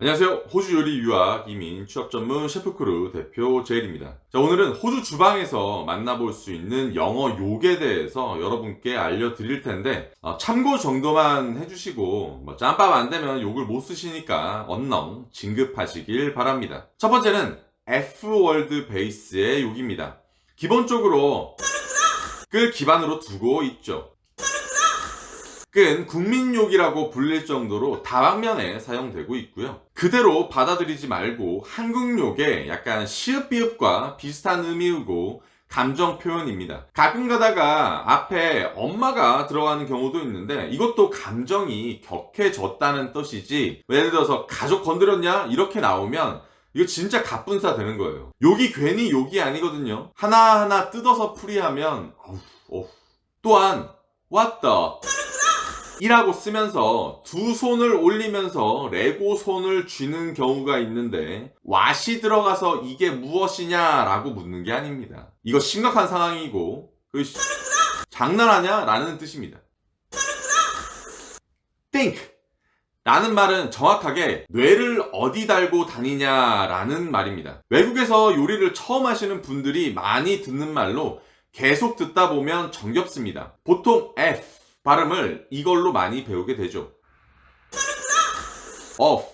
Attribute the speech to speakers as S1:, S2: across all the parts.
S1: 안녕하세요. 호주 요리 유학 이민 취업 전문 셰프크루 대표 제일입니다. 자, 오늘은 호주 주방에서 만나볼 수 있는 영어 욕에 대해서 여러분께 알려드릴 텐데 참고 정도만 해주시고 짬밥 안 되면 욕을 못 쓰시니까 언능 진급하시길 바랍니다. 첫 번째는 F월드 베이스의 욕입니다. 기본적으로 를 기반으로 두고 있죠. 끈 국민욕이라고 불릴 정도로 다방면에 사용되고 있고요. 그대로 받아들이지 말고 한국욕에 약간 시읍비읍과 비슷한 의미이고 감정 표현입니다. 가끔 가다가 앞에 엄마가 들어가는 경우도 있는데 이것도 감정이 격해졌다는 뜻이지, 예를 들어서 가족 건드렸냐? 이렇게 나오면 이거 진짜 갑분싸 되는 거예요. 욕이 괜히 욕이 아니거든요. 하나하나 뜯어서 풀이하면 어후. 또한 what the 이라고 쓰면서 두 손을 올리면서 레고 손을 쥐는 경우가 있는데 what이 들어가서 이게 무엇이냐 라고 묻는 게 아닙니다. 이거 심각한 상황이고 장난하냐? 라는 뜻입니다. think 라는 말은 정확하게 뇌를 어디 달고 다니냐 라는 말입니다. 외국에서 요리를 처음 하시는 분들이 많이 듣는 말로 계속 듣다 보면 정겹습니다. 보통 F 발음을 이걸로 많이 배우게 되죠. off.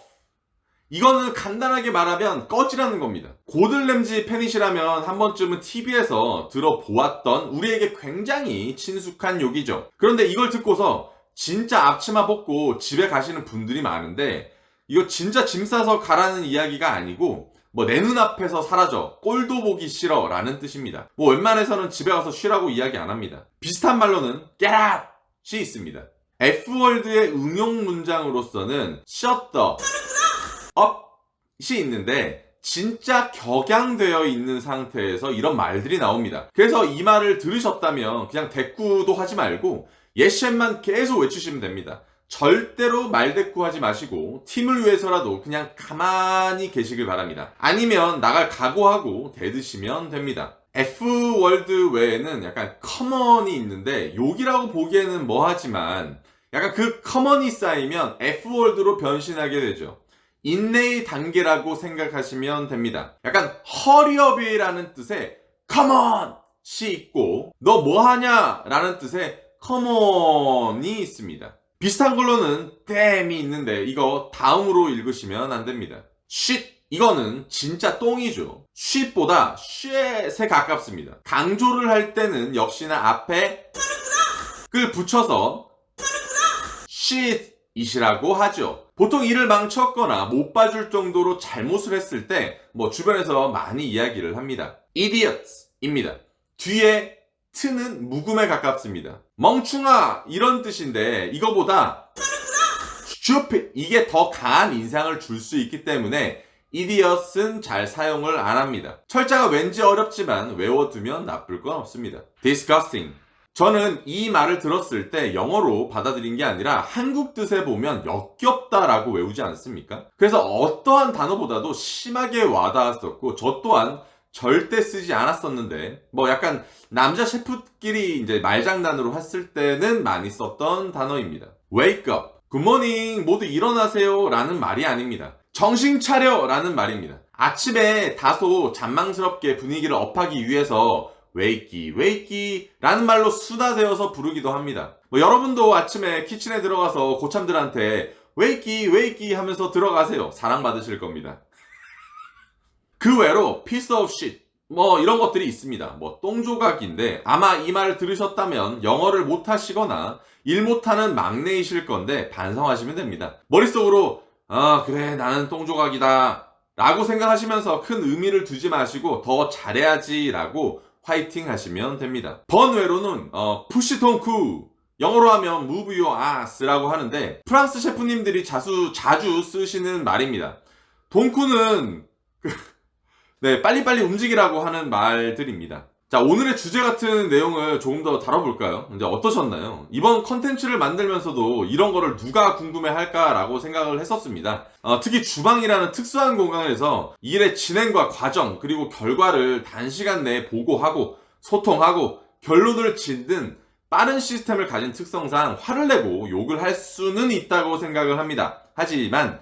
S1: 이거는 간단하게 말하면 꺼지라는 겁니다. 고든 램지 팬이시라면 한 번쯤은 TV에서 들어보았던 우리에게 굉장히 친숙한 욕이죠. 그런데 이걸 듣고서 진짜 앞치마 벗고 집에 가시는 분들이 많은데 이거 진짜 짐 싸서 가라는 이야기가 아니고 내 눈앞에서 사라져, 꼴도 보기 싫어 라는 뜻입니다. 웬만해서는 집에 가서 쉬라고 이야기 안 합니다. 비슷한 말로는 get out 이 있습니다. F월드의 응용 문장으로서는 shut the up이 있는데 진짜 격양되어 있는 상태에서 이런 말들이 나옵니다. 그래서 이 말을 들으셨다면 그냥 대꾸도 하지 말고 예시만 계속 외치시면 됩니다. 절대로 말대꾸하지 마시고 팀을 위해서라도 그냥 가만히 계시길 바랍니다. 아니면 나갈 각오하고 대드시면 됩니다. F월드 외에는 약간 커먼이 있는데 욕이라고 보기에는 뭐하지만 약간 그 커먼이 쌓이면 F월드로 변신하게 되죠. 인내의 단계라고 생각하시면 됩니다. 약간 허리업이라는 뜻의 커먼이 있고 너 뭐하냐 라는 뜻의 커먼이 있습니다. 비슷한 걸로는 damn이 있는데 이거 다음으로 읽으시면 안 됩니다. shit 이거는 진짜 똥이죠. shit보다 shit에 가깝습니다. 강조를 할 때는 역시나 앞에 을 붙여서 shit이라고 하죠. 보통 일을 망쳤거나 못 봐줄 정도로 잘못을 했을 때 주변에서 많이 이야기를 합니다. idiots입니다. 뒤에 트는 묵음에 가깝습니다. 멍충아 이런 뜻인데 이거보다 stupid 이게 더 강한 인상을 줄 수 있기 때문에 idiot은 잘 사용을 안 합니다. 철자가 왠지 어렵지만 외워두면 나쁠 건 없습니다. disgusting. 저는 이 말을 들었을 때 영어로 받아들인 게 아니라 한국 뜻에 보면 역겹다라고 외우지 않습니까? 그래서 어떠한 단어보다도 심하게 와닿았었고 저 또한 절대 쓰지 않았었는데 약간 남자 셰프끼리 이제 말장난으로 했을 때는 많이 썼던 단어입니다. wake up. 굿모닝 모두 일어나세요 라는 말이 아닙니다. 정신 차려 라는 말입니다. 아침에 다소 잔망스럽게 분위기를 업하기 위해서 웨이키 라는 말로 수다되어서 부르기도 합니다. 여러분도 아침에 키친에 들어가서 고참들한테 웨이키 하면서 들어가세요. 사랑받으실 겁니다. 그 외로 piece of shit 이런 것들이 있습니다. 똥조각인데 아마 이 말을 들으셨다면 영어를 못하시거나 일 못하는 막내이실 건데 반성하시면 됩니다. 머릿속으로 그래 나는 똥조각이다 라고 생각하시면서 큰 의미를 두지 마시고 더 잘해야지 라고 화이팅 하시면 됩니다. 번외로는 push 돈쿠 영어로 하면 move your ass 라고 하는데 프랑스 셰프님들이 자주 쓰시는 말입니다. 돈쿠는 빨리빨리 움직이라고 하는 말들입니다. 자, 오늘의 주제 같은 내용을 조금 더 다뤄볼까요? 이제 어떠셨나요? 이번 컨텐츠를 만들면서도 이런 거를 누가 궁금해 할까라고 생각을 했었습니다. 특히 주방이라는 특수한 공간에서 일의 진행과 과정 그리고 결과를 단시간 내에 보고하고 소통하고 결론을 짓는 빠른 시스템을 가진 특성상 화를 내고 욕을 할 수는 있다고 생각을 합니다. 하지만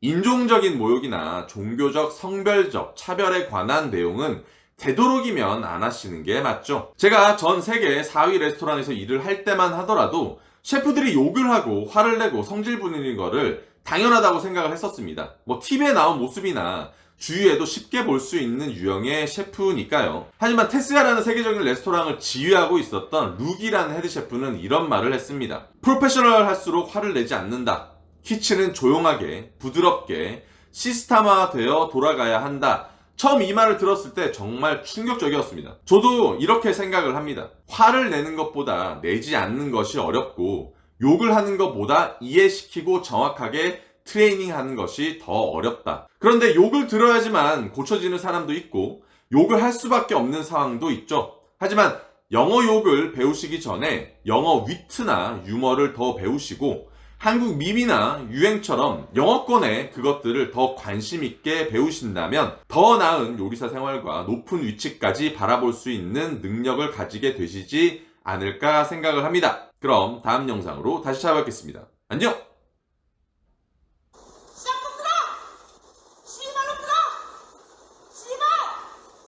S1: 인종적인 모욕이나 종교적, 성별적 차별에 관한 내용은 되도록이면 안 하시는 게 맞죠. 제가 전 세계 4위 레스토랑에서 일을 할 때만 하더라도 셰프들이 욕을 하고 화를 내고 성질 부리는 거를 당연하다고 생각을 했었습니다. 뭐 TV에 나온 모습이나 주위에도 쉽게 볼 수 있는 유형의 셰프니까요. 하지만 테스야라는 세계적인 레스토랑을 지휘하고 있었던 룩이라는 헤드 셰프는 이런 말을 했습니다. 프로페셔널 할수록 화를 내지 않는다. 키친은 조용하게, 부드럽게, 시스템화되어 돌아가야 한다. 처음 이 말을 들었을 때 정말 충격적이었습니다. 저도 이렇게 생각을 합니다. 화를 내는 것보다 내지 않는 것이 어렵고, 욕을 하는 것보다 이해시키고 정확하게 트레이닝하는 것이 더 어렵다. 그런데 욕을 들어야지만 고쳐지는 사람도 있고 욕을 할 수밖에 없는 상황도 있죠. 하지만 영어 욕을 배우시기 전에 영어 위트나 유머를 더 배우시고 한국 밈이나 유행처럼 영어권의 그것들을 더 관심 있게 배우신다면 더 나은 요리사 생활과 높은 위치까지 바라볼 수 있는 능력을 가지게 되시지 않을까 생각을 합니다. 그럼 다음 영상으로 다시 찾아뵙겠습니다. 안녕!